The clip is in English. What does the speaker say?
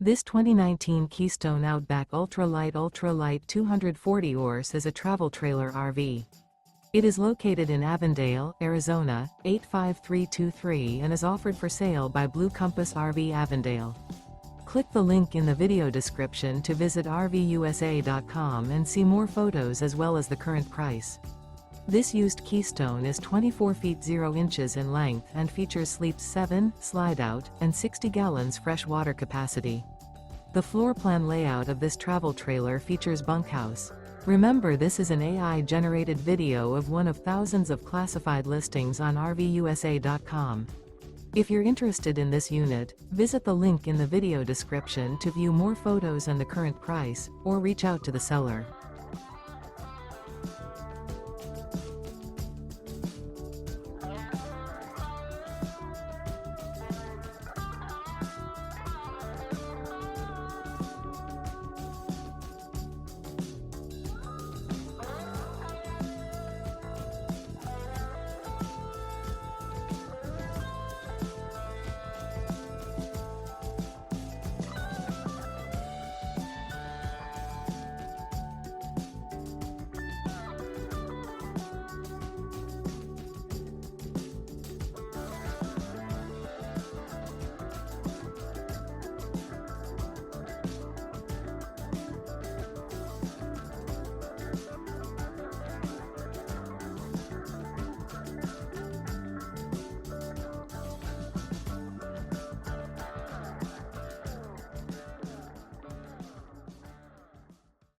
This 2019 Keystone Outback Ultra Lite 240 horse is a travel trailer RV. It is located in Avondale, Arizona, 85323 and is offered for sale by Blue Compass RV Avondale. Click the link in the video description to visit RVUSA.com and see more photos as well as the current price. This used Keystone is 24 feet 0 inches in length and features sleeps 7, Slideout, and 60 gallons fresh water capacity. The floor plan layout of this travel trailer features Bunkhouse. Remember, this is an AI-generated video of one of thousands of classified listings on RVUSA.com. If you're interested in this unit, visit the link in the video description to view more photos and the current price, or reach out to the seller.